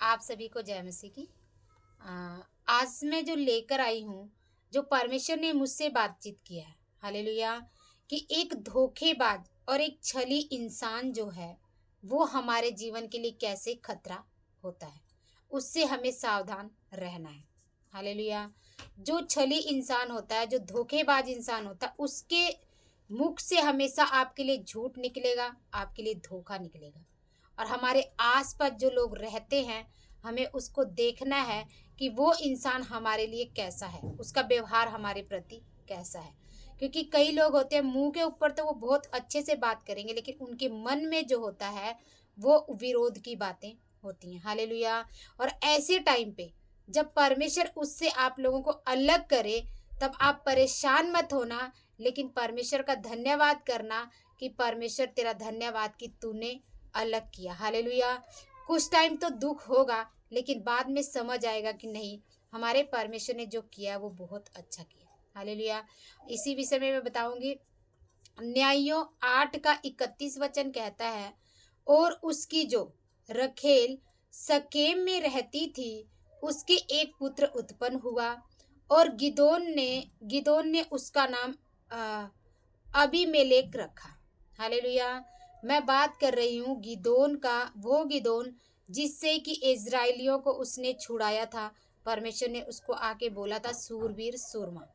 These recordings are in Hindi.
आप सभी को जय मसीह की। आज मैं जो लेकर आई हूँ, जो परमेश्वर ने मुझसे बातचीत किया है, हालेलुया, कि एक धोखेबाज और एक छली इंसान जो है, वो हमारे जीवन के लिए कैसे खतरा होता है, उससे हमें सावधान रहना है। हालेलुया। जो छली इंसान होता है, जो धोखेबाज इंसान होता है, उसके मुख से हमेशा आपके लिए झूठ निकलेगा, आपके लिए धोखा निकलेगा। और हमारे आसपास जो लोग रहते हैं, हमें उसको देखना है कि वो इंसान हमारे लिए कैसा है, उसका व्यवहार हमारे प्रति कैसा है। क्योंकि कई लोग होते हैं, मुंह के ऊपर तो वो बहुत अच्छे से बात करेंगे, लेकिन उनके मन में जो होता है वो विरोध की बातें होती हैं। हालेलुया। और ऐसे टाइम पे जब परमेश्वर उससे आप लोगों को अलग करे, तब आप परेशान मत होना, लेकिन परमेश्वर का धन्यवाद करना कि परमेश्वर तेरा धन्यवाद कि तूने अलग किया। हालेलुया। कुछ टाइम तो दुख होगा, लेकिन बाद में समझ आएगा कि नहीं, हमारे परमेश्वर ने जो किया वो बहुत अच्छा किया। हालेलुया। इसी विषय में मैं बताऊंगी। न्यायों 8 का 31 वचन कहता है, और उसकी जो रखेल सकेम में रहती थी, उसके एक पुत्र उत्पन्न हुआ, और गिदोन ने उसका नाम अबीमेलेक रखा। हालेलुया। मैं बात कर रही हूँ गिदोन का, वो गिदोन जिससे कि इज़राइलियों को उसने छुड़ाया था। परमेश्वर ने उसको आके बोला था सूरवीर सूरमा।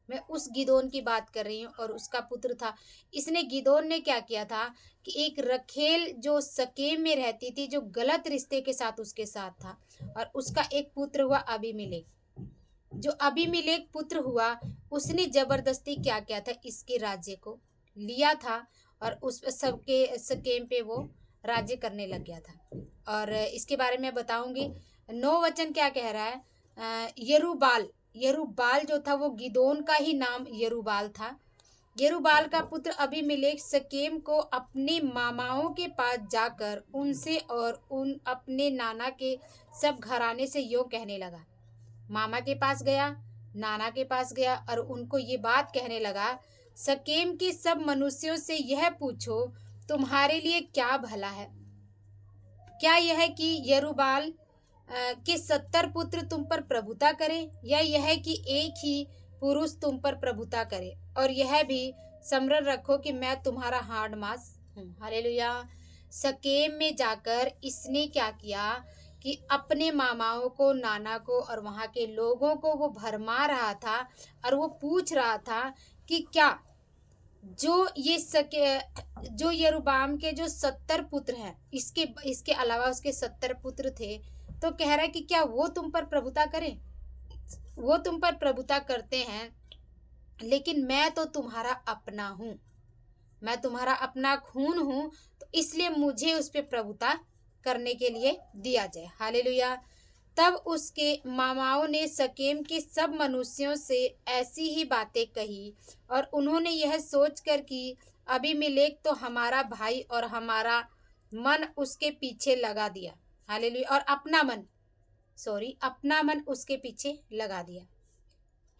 मैं उस गिदोन की बात कर रही हूँ, और उसका पुत्र था। इसने गिदोन ने क्या किया था कि एक रखेल जो सकेम में रहती थी, जो गलत रिश्ते के साथ उसके साथ था, और उसका एक पुत्र हुआ अबीमेलेक। जो अबीमेलेक पुत्र हुआ, उसने जबरदस्ती क्या किया था, इसके राज्य को लिया था, और उस सबके सकेम पे वो राज्य करने लग गया था। और इसके बारे में बताऊंगी। 9 वचन क्या कह रहा है। यरूबाल यरूबाल जो था, वो गिदोन का ही नाम यरूबाल था। यरूबाल का पुत्र अबीमेलेक सकेम को अपने मामाओं के पास जाकर उनसे और उन अपने नाना के सब घराने से यूं कहने लगा। मामा के पास गया, नाना के पास गया, और उनको ये बात कहने लगा, सकेम के सब मनुष्यों से यह पूछो, तुम्हारे लिए क्या भला है? क्या यह कि यरूबाल के 70 पुत्र तुम पर प्रभुता करें, या यह कि एक ही पुरुष तुम पर प्रभुता करे? और यह भी स्मरण रखो कि मैं तुम्हारा हाड़ मांस हूँ। हालेलुया। सकेम में जाकर इसने क्या किया कि अपने मामाओं को, नाना को और वहाँ के लोगों को वो भरमा रहा था, और वो पूछ रहा था कि क्या जो यरूबाम के जो 70 पुत्र हैं, इसके इसके अलावा उसके 70 पुत्र थे, तो कह रहा है कि क्या वो तुम पर प्रभुता करें? वो तुम पर प्रभुता करते हैं, लेकिन मैं तो तुम्हारा अपना हूँ, मैं तुम्हारा अपना खून हूँ, तो इसलिए मुझे उस पर प्रभुता करने के लिए दिया जाए। हालेलुया। तब उसके मामाओं ने सकेम के सब मनुष्यों से ऐसी ही बातें कही, और उन्होंने यह सोचकर कि अबीमेलेक तो हमारा भाई, और हमारा मन उसके पीछे लगा दिया। हालेलुया। और अपना मन उसके पीछे लगा दिया।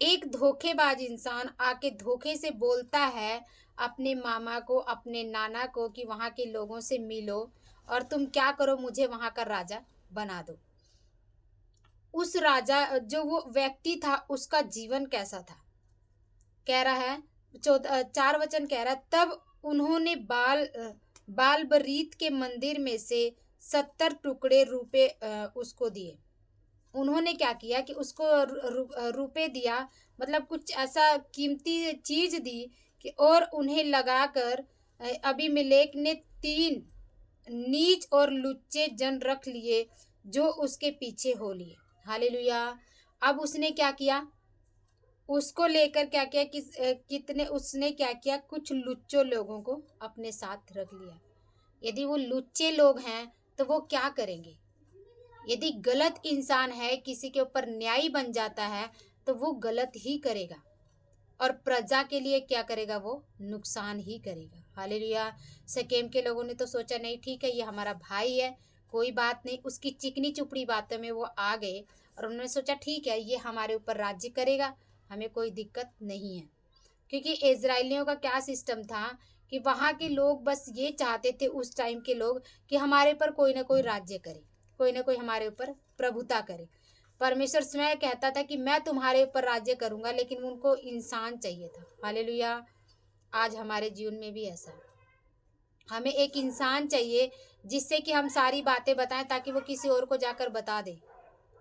एक धोखेबाज इंसान आके धोखे से बोलता है अपने मामा को, अपने नाना को, कि वहाँ के लोगों से मिलो और तुम क्या करो, मुझे वहाँ का राजा बना दो। उस राजा जो वो व्यक्ति था, उसका जीवन कैसा था, कह रहा है 4 वचन कह रहा है, तब उन्होंने बाल बरीत के मंदिर में से 70 टुकड़े रुपए उसको दिए। उन्होंने क्या किया कि उसको रुपए दिया, मतलब कुछ ऐसा कीमती चीज दी कि, और उन्हें लगाकर अबीमेलेक ने 3 नीच और लुच्चे जन रख लिए, जो उसके पीछे हो लिए। हालेलुया। अब उसने क्या किया, उसको लेकर क्या किया कि कितने उसने क्या किया, कुछ लुच्चों लोगों को अपने साथ रख लिया। यदि वो लुच्चे लोग हैं तो वो क्या करेंगे? यदि गलत इंसान है, किसी के ऊपर न्यायी बन जाता है, तो वो गलत ही करेगा, और प्रजा के लिए क्या करेगा, वो नुकसान ही करेगा। हालेलुया। सकेम के लोगों ने तो सोचा नहीं, ठीक है, ये हमारा भाई है, कोई बात नहीं। उसकी चिकनी चुपड़ी बातों में वो आ गए, और उन्होंने सोचा ठीक है, ये हमारे ऊपर राज्य करेगा, हमें कोई दिक्कत नहीं है। क्योंकि इजराइलियों का क्या सिस्टम था कि वहाँ के लोग बस ये चाहते थे, उस टाइम के लोग, कि हमारे पर कोई ना कोई राज्य करे, कोई ना कोई हमारे ऊपर प्रभुता करे। परमेश्वर स्वयं कहता था कि मैं तुम्हारे ऊपर राज्य करूंगा, लेकिन उनको इंसान चाहिए था। हालेलुया। आज हमारे जीवन में भी ऐसा है, हमें एक इंसान चाहिए जिससे कि हम सारी बातें बताएं, ताकि वो किसी और को जाकर बता दे।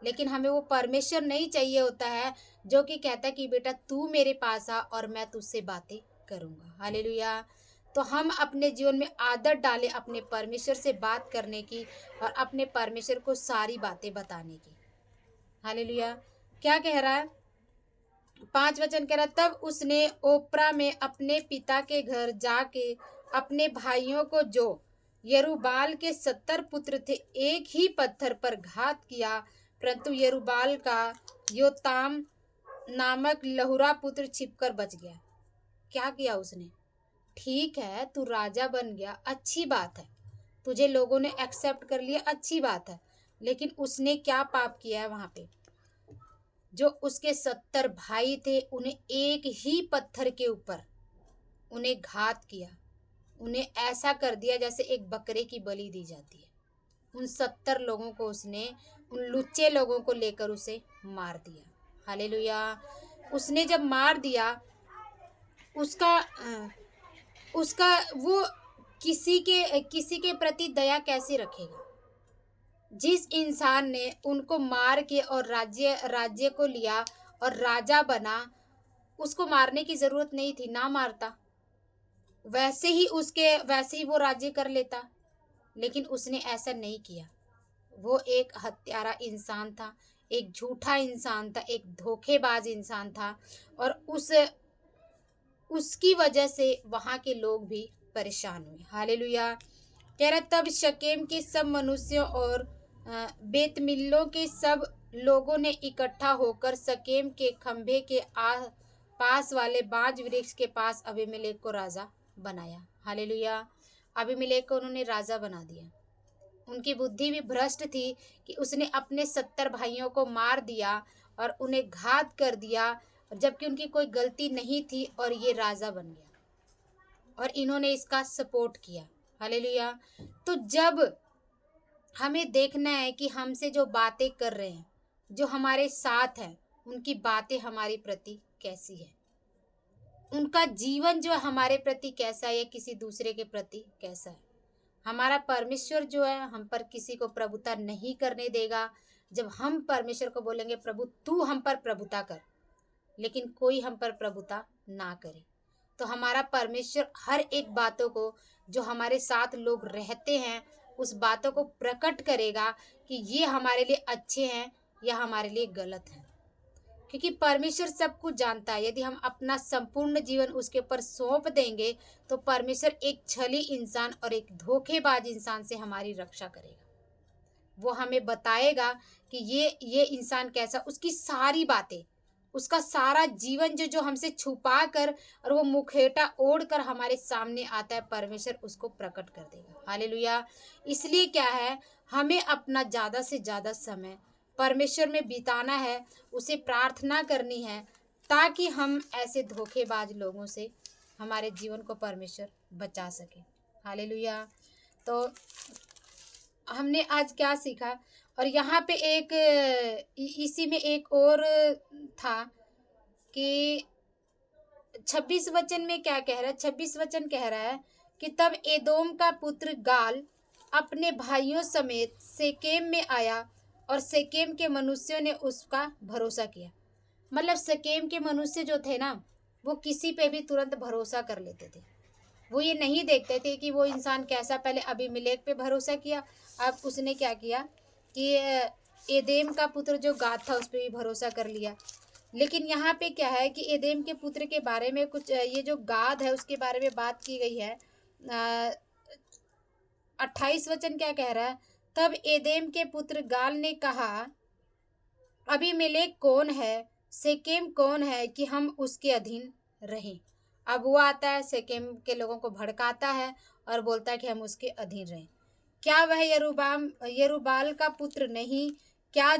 लेकिन हमें वो परमेश्वर नहीं चाहिए होता है जो कि कहता है कि बेटा तू मेरे पास आ और मैं तुझसे बातें करूंगा। हालेलुया। तो हम अपने जीवन में आदत डालें अपने परमेश्वर से बात करने की और अपने परमेश्वर को सारी बातें बताने की। हालेलुया। क्या कह रहा है? 5 वचन कह रहा, तब उसने ओप्रा में अपने पिता के घर जाके अपने भाइयों को, जो यरूबाल के 70 पुत्र थे, एक ही पत्थर पर घात किया, परंतु यरूबाल का योताम नामक लहुरा पुत्र छिपकर बच गया। क्या किया उसने? ठीक है, तू राजा बन गया, अच्छी बात है, तुझे लोगों ने एक्सेप्ट कर लिया, अच्छी बात है, लेकिन उसने क्या पाप किया है वहां पे? जो उसके 70 भाई थे, उन्हें एक ही पत्थर के ऊपर उन्हें घात किया, उन्हें ऐसा कर दिया जैसे एक बकरे की बलि दी जाती है। उन 70 लोगों को उसने, उन लुच्चे लोगों को लेकर उसे मार दिया। हालेलुया। उसने जब मार दिया, उसका उसका वो किसी के प्रति दया कैसे रखेगा? जिस इंसान ने उनको मार के और राज्य को लिया और राजा बना, उसको मारने की जरूरत नहीं थी, ना मारता, वैसे ही वो राज्य कर लेता, लेकिन उसने ऐसा नहीं किया। वो एक हत्यारा इंसान था, एक झूठा इंसान था, एक धोखेबाज इंसान था, और उसकी वजह से वहां के लोग भी परेशान हुए। हालेलुया। कह रहा, तब शकेम के सब मनुष्यों और बेतमिल्लो के सब लोगों ने इकट्ठा होकर शकेम के खंभे के पास वाले बांज वृक्ष के पास अबीमेलेक को राजा बनाया। हालेलुया। अबीमेलेक को उन्होंने राजा बना दिया। उनकी बुद्धि भी भ्रष्ट थी कि उसने अपने 70 भाइयों को मार दिया और उन्हें घात कर दिया, जबकि उनकी कोई गलती नहीं थी, और ये राजा बन गया और इन्होंने इसका सपोर्ट किया। हालेलुया। तो जब हमें देखना है कि हमसे जो बातें कर रहे हैं, जो हमारे साथ हैं, उनकी बातें हमारे प्रति कैसी है, उनका जीवन जो हमारे प्रति कैसा है, या किसी दूसरे के प्रति कैसा है। हमारा परमेश्वर जो है हम पर किसी को प्रभुता नहीं करने देगा। जब हम परमेश्वर को बोलेंगे प्रभु तू हम पर प्रभुता कर, लेकिन कोई हम पर प्रभुता ना करे, तो हमारा परमेश्वर हर एक बातों को, जो हमारे साथ लोग रहते हैं, उस बातों को प्रकट करेगा कि ये हमारे लिए अच्छे हैं या हमारे लिए गलत हैं। क्योंकि परमेश्वर सब कुछ जानता है। यदि हम अपना संपूर्ण जीवन उसके ऊपर सौंप देंगे, तो परमेश्वर एक छली इंसान और एक धोखेबाज इंसान से हमारी रक्षा करेगा। वो हमें बताएगा कि ये इंसान कैसा, उसकी सारी बातें, उसका सारा जीवन जो हमसे छुपा कर और वो मुखेटा ओढ़ कर हमारे सामने आता है, परमेश्वर उसको प्रकट कर देगा। हालेलुया। इसलिए क्या है, हमें अपना ज़्यादा से ज़्यादा समय परमेश्वर में बिताना है, उसे प्रार्थना करनी है, ताकि हम ऐसे धोखेबाज लोगों से हमारे जीवन को परमेश्वर बचा सके। हालेलुया। तो हमने आज क्या सीखा? और यहाँ पे इसी में एक और था कि 26 वचन में क्या कह रहा है? 26 वचन कह रहा है कि तब एदोम का पुत्र गाल अपने भाइयों समेत सेकेम में आया और सेकेम के मनुष्यों ने उसका भरोसा किया। मतलब सेकेम के मनुष्य जो थे ना, वो किसी पे भी तुरंत भरोसा कर लेते थे। वो ये नहीं देखते थे कि वो इंसान कैसा। पहले अबीमेलेक पे भरोसा किया, अब उसने क्या किया कि एदेम का पुत्र जो गाद था उस पर भी भरोसा कर लिया। लेकिन यहाँ पे क्या है कि एदेम के पुत्र के बारे में कुछ, ये जो गाद है उसके बारे में बात की गई है। 28 वचन क्या कह रहा है? तब एदेम के पुत्र गाल ने कहा, अबीमेलेक कौन है, सेकेम कौन है कि हम उसके अधीन रहें। अब वो आता है, सेकेम के लोगों को भड़काता है और बोलता है कि हम उसके अधीन रहें। क्या वह यरूबाल का पुत्र नहीं? क्या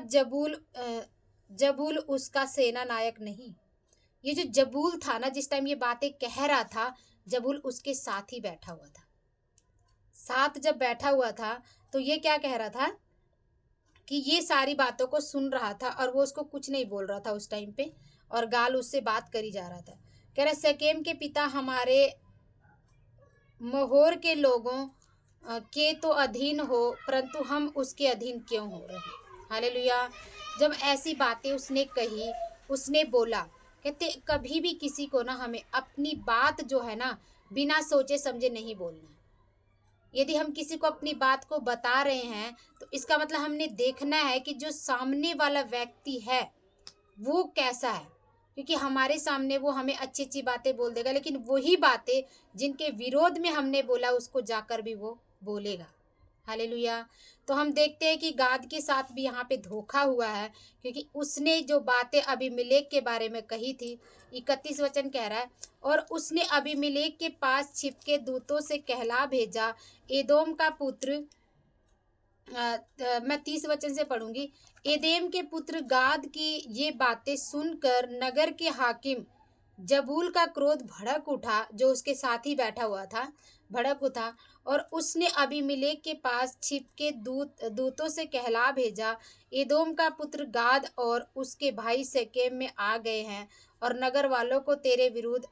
जबूल उसका सेना नायक नहीं? ये जो जबूल था ना, जिस टाइम ये बातें कह रहा था, जबूल उसके साथ ही बैठा हुआ था। साथ जब बैठा हुआ था तो ये क्या कह रहा था कि ये सारी बातों को सुन रहा था और वो उसको कुछ नहीं बोल रहा था उस टाइम पे, और गाल उससे बात करी जा रहा था। कह रहा शकेम के पिता हमारे मोहोर के लोगों के तो अधीन हो, परंतु हम उसके अधीन क्यों हो रहे। हालेलुया। जब ऐसी बातें उसने कही, उसने बोला, कहते कभी भी किसी को ना हमें अपनी बात जो है ना बिना सोचे समझे नहीं बोलना है। यदि हम किसी को अपनी बात को बता रहे हैं तो इसका मतलब हमने देखना है कि जो सामने वाला व्यक्ति है वो कैसा है, क्योंकि हमारे सामने वो हमें अच्छी अच्छी बातें बोल देगा, लेकिन वही बातें जिनके विरोध में हमने बोला उसको जाकर भी वो बोलेगा। हालेलुया। तो हम देखते हैं कि गाद के साथ भी यहाँ पे धोखा हुआ है, क्योंकि उसने जो बातें अबीमेलेक के बारे में कही थी। 31 वचन कह रहा है, और उसने अबीमेलेक के पास छिपके दूतों से कहला भेजा, एदोम का पुत्र मैं 30 वचन से पढ़ूंगी। एदेम के पुत्र गाद की ये बातें सुनकर नगर के हाकिम जबूल का क्रोध भड़क उठा, जो उसके साथ ही बैठा हुआ था, भड़क उठा, और उसने अबीमेलेक के पास छिपके दूतों से कहला भेजा, एदोम का पुत्र गाद और उसके भाई शेकेम में आ गए हैं और नगर वालों को तेरे विरुद्ध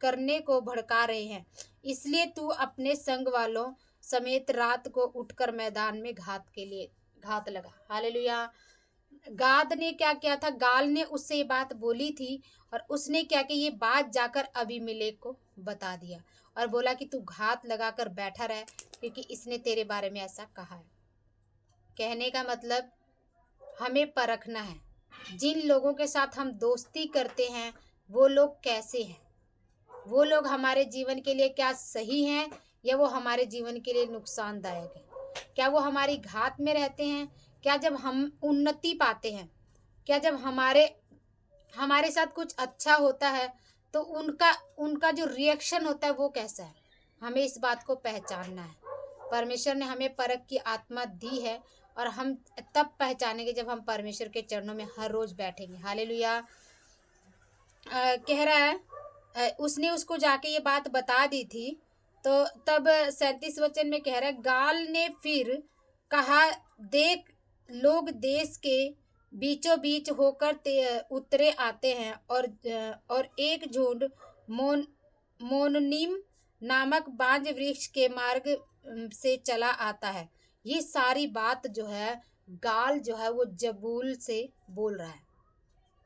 करने को भड़का रहे हैं, इसलिए तू अपने संग वालों समेत रात को उठकर मैदान में घात लगा। हालेलुया। गाद ने क्या किया था, गाल ने उससे ये बात बोली थी, और उसने क्या कि ये बात जाकर अबीमेलेक को बता दिया और बोला कि तू घात लगाकर बैठा रहे, क्योंकि इसने तेरे बारे में ऐसा कहा है। कहने का मतलब हमें परखना है, जिन लोगों के साथ हम दोस्ती करते हैं वो लोग कैसे हैं, वो लोग हमारे जीवन के लिए क्या सही हैं या वो हमारे जीवन के लिए नुकसानदायक है। क्या वो हमारी घात में रहते हैं, क्या जब हम उन्नति पाते हैं, क्या जब हमारे साथ कुछ अच्छा होता है तो उनका जो रिएक्शन होता है वो कैसा है। हमें इस बात को पहचानना है। परमेश्वर ने हमें परख की आत्मा दी है, और हम तब पहचानेंगे जब हम परमेश्वर के चरणों में हर रोज बैठेंगे। हालेलुया। कह रहा है उसने उसको जाके ये बात बता दी थी। तो तब 37 वचन में कह रहा है, गाल ने फिर कहा, देख लोग देश के बीचों बीच होकर उतरे आते हैं, और एक झुंड मोननीम नामक बांज वृक्ष के मार्ग से चला आता है। ये सारी बात जो है गाल जो है वो जबूल से बोल रहा है,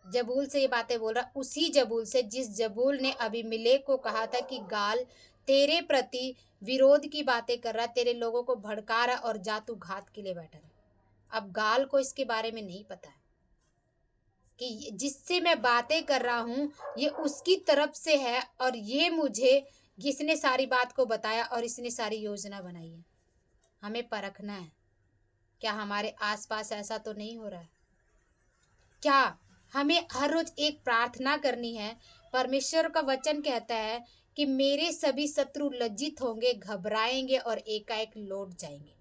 जबूल से ये बातें बोल रहा, उसी जबूल से जिस जबूल ने अबीमेलेक को कहा था कि गाल तेरे प्रति विरोध की बातें कर रहा, तेरे लोगों को भड़का रहा और जा तू घात के लिए बैठा रहा। अब गाल को इसके बारे में नहीं पता है कि जिससे मैं बातें कर रहा हूँ ये उसकी तरफ से है, और ये मुझे इसने सारी बात को बताया और इसने सारी योजना बनाई है। हमें परखना है, क्या हमारे आसपास ऐसा तो नहीं हो रहा है। क्या हमें हर रोज एक प्रार्थना करनी है। परमेश्वर का वचन कहता है कि मेरे सभी शत्रु लज्जित होंगे, घबराएंगे और एकाएक लौट जाएंगे।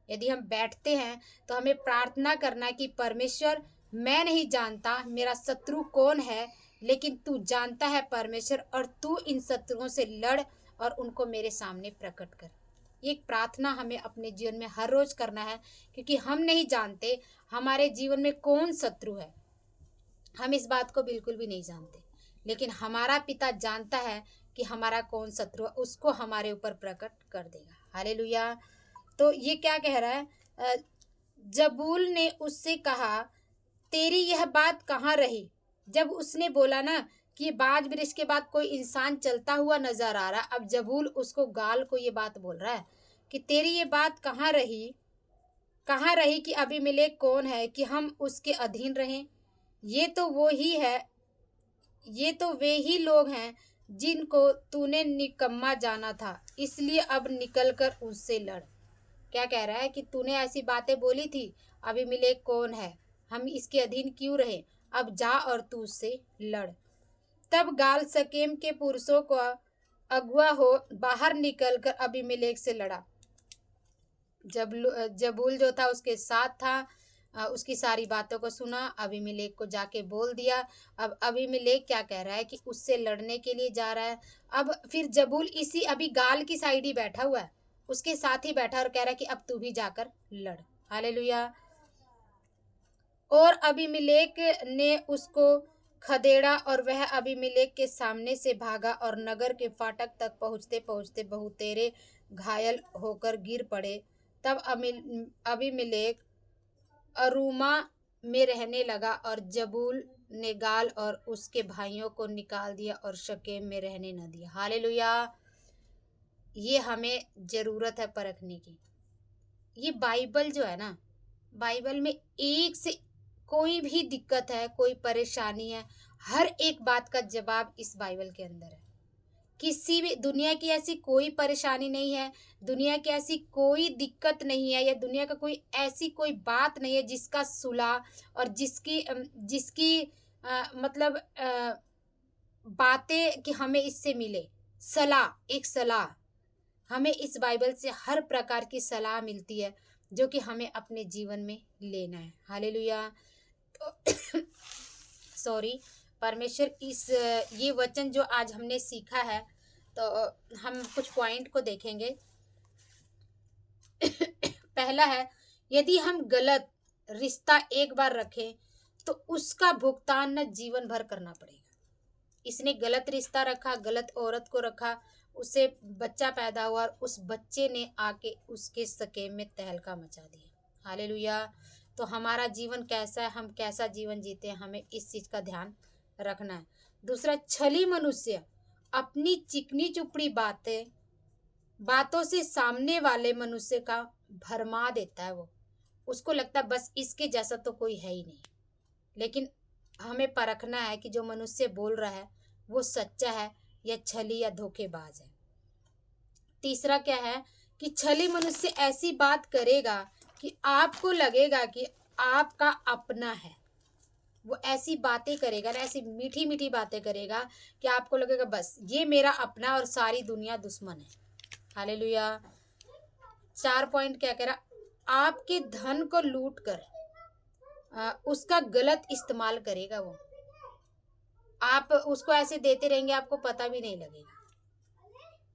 यदि हम बैठते हैं तो हमें प्रार्थना करना कि परमेश्वर, मैं नहीं जानता मेरा शत्रु कौन है, लेकिन तू जानता है परमेश्वर, और तू इन शत्रुओं से लड़ और उनको मेरे सामने प्रकट कर। एक प्रार्थना हमें अपने जीवन में हर रोज करना है, क्योंकि हम नहीं जानते हमारे जीवन में कौन शत्रु है। हम इस बात को बिल्कुल भी नहीं जानते, लेकिन हमारा पिता जानता है कि हमारा कौन शत्रु है, उसको हमारे ऊपर प्रकट कर देगा। हालेलुया। तो ये क्या कह रहा है, जबूल ने उससे कहा, तेरी यह बात कहाँ रही। जब उसने बोला ना कि बाज वृक्ष के बाद कोई इंसान चलता हुआ नजर आ रहा, अब जबूल उसको गाल को ये बात बोल रहा है कि तेरी ये बात कहाँ रही कि अबीमेलेक कौन है कि हम उसके अधीन रहें। ये तो वे ही लोग हैं जिनको तूने निकम्मा जाना था, इसलिए अब निकलकर उससे लड़। क्या कह रहा है कि तूने ऐसी बातें बोली थी, अबीमेलेक कौन है, हम इसके अधीन क्यों रहे, अब जा और तू उससे लड़। तब गाल शकेम के पुरुषों को अगुआ हो बाहर निकलकर अबीमेलेक से लड़ा। जबूल जो था उसके साथ था, उसकी सारी बातों को सुना, अबीमेलेक को जाके बोल दिया। अब अबीमेलेक क्या कह रहा है कि उससे लड़ने के लिए जा रहा है। अब फिर जबूल इसी अभी गाल की साइड ही बैठा हुआ है, उसके साथ ही बैठा और कह रहा है कि अब तू भी जाकर लड़। हालेलुया। और अबीमेलेक ने उसको खदेड़ा और वह अबीमेलेक के सामने से भागा और नगर के फाटक तक पहुँचते पहुँचते बहुतेरे घायल होकर गिर पड़े। तब अबीमेलेक अरूमा में रहने लगा और जबूल ने गाल और उसके भाइयों को निकाल दिया और शकेम में रहने न दिया। हालेलुया। ये हमें ज़रूरत है परखने की। ये बाइबल जो है ना, बाइबल में एक से कोई भी दिक्कत है, कोई परेशानी है, हर एक बात का जवाब इस बाइबल के अंदर है। किसी भी दुनिया की ऐसी कोई परेशानी नहीं है, दुनिया की ऐसी कोई दिक्कत नहीं है, या दुनिया का कोई ऐसी कोई बात नहीं है जिसका सुलह और जिसकी मतलब बातें कि हमें इससे मिले सलाह, एक सलाह हमें इस बाइबल से हर प्रकार की सलाह मिलती है जो कि हमें अपने जीवन में लेना है। हालेलुया। तो सॉरी, परमेश्वर इस ये वचन जो आज हमने सीखा है, तो हम कुछ पॉइंट को देखेंगे। पहला है, यदि हम गलत रिश्ता एक बार रखें तो उसका भुगतान न जीवन भर करना पड़ेगा। इसने गलत रिश्ता रखा, गलत औरत को रखा, उसे बच्चा पैदा हुआ और उस बच्चे ने आके उसके सकेम में तहलका मचा दिया। हालेलुया। तो हमारा जीवन कैसा है, हम कैसा जीवन जीते हैं, हमें इस चीज़ का ध्यान रखना है। दूसरा, छली मनुष्य अपनी चिकनी चुपड़ी बातों से सामने वाले मनुष्य का भरमा देता है। वो उसको लगता है बस इसके जैसा तो कोई है ही नहीं। लेकिन हमें परखना है कि जो मनुष्य बोल रहा है वो सच्चा है या छली या धोखेबाज है। तीसरा क्या है कि छली मनुष्य ऐसी बात करेगा कि आपको लगेगा कि आपका अपना है। वो ऐसी बातें करेगा ना, ऐसी मीठी मीठी बातें करेगा कि आपको लगेगा बस ये मेरा अपना और सारी दुनिया दुश्मन है। हालेलुया। 4 पॉइंट क्या कह रहा, आपके धन को लूट कर उसका गलत इस्तेमाल करेगा। वो आप उसको ऐसे देते रहेंगे, आपको पता भी नहीं लगेगा।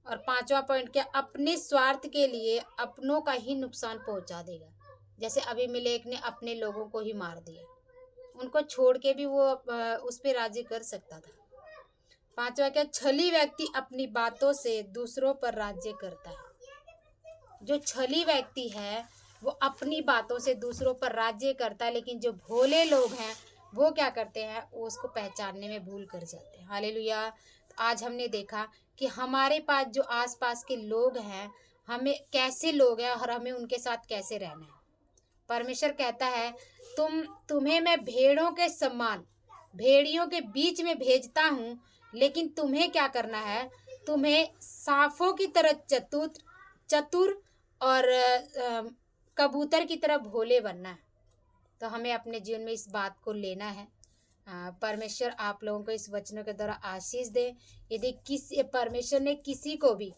और 5वां पॉइंट क्या, अपने स्वार्थ के लिए अपनों का ही नुकसान पहुंचा देगा। जैसे अबीमेलेक ने अपने लोगों को ही मार दिया, उनको छोड़ के भी वो उस पर राज्य कर सकता था। 5वां क्या, छली व्यक्ति अपनी बातों से दूसरों पर राज्य करता है। जो छली व्यक्ति है वो अपनी बातों से दूसरों पर राज्य करता है, लेकिन जो भोले लोग हैं वो क्या करते हैं, वो उसको पहचानने में भूल कर जाते हैं। हालेलुया। तो आज हमने देखा कि हमारे पास जो आसपास के लोग हैं, हमें कैसे लोग हैं और हमें उनके साथ कैसे रहना है। परमेश्वर कहता है तुम्हें मैं भेड़ों के समान भेड़ियों के बीच में भेजता हूँ, लेकिन तुम्हें क्या करना है, तुम्हें सांपों की तरह चतुर और कबूतर की तरह भोले बनना है। तो हमें अपने जीवन में इस बात को लेना है। परमेश्वर आप लोगों को इस वचनों के द्वारा आशीष दे। यदि परमेश्वर ने किसी को भी,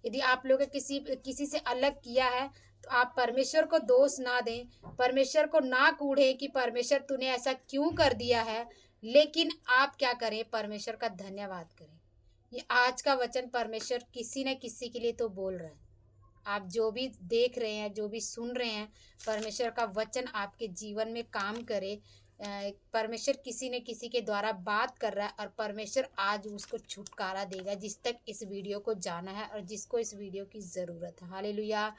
यदि आप लोगों ने किसी से अलग किया है तो आप परमेश्वर को दोष ना दें, परमेश्वर को ना कूढ़ें कि परमेश्वर तूने ऐसा क्यों कर दिया है, लेकिन आप क्या करें, परमेश्वर का धन्यवाद करें। ये आज का वचन परमेश्वर किसी न किसी के लिए तो बोल रहा है। आप जो भी देख रहे हैं, जो भी सुन रहे हैं, परमेश्वर का वचन आपके जीवन में काम करे। परमेश्वर किसी न किसी के द्वारा बात कर रहा है और परमेश्वर आज उसको छुटकारा देगा जिस तक इस वीडियो को जाना है और जिसको इस वीडियो की ज़रूरत है। हालेलुया।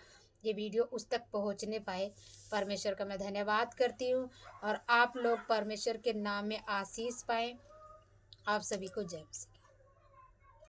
ये वीडियो उस तक पहुंचने पाए, परमेश्वर का मैं धन्यवाद करती हूँ और आप लोग परमेश्वर के नाम में आशीष पाएँ। आप सभी को जय मसीह।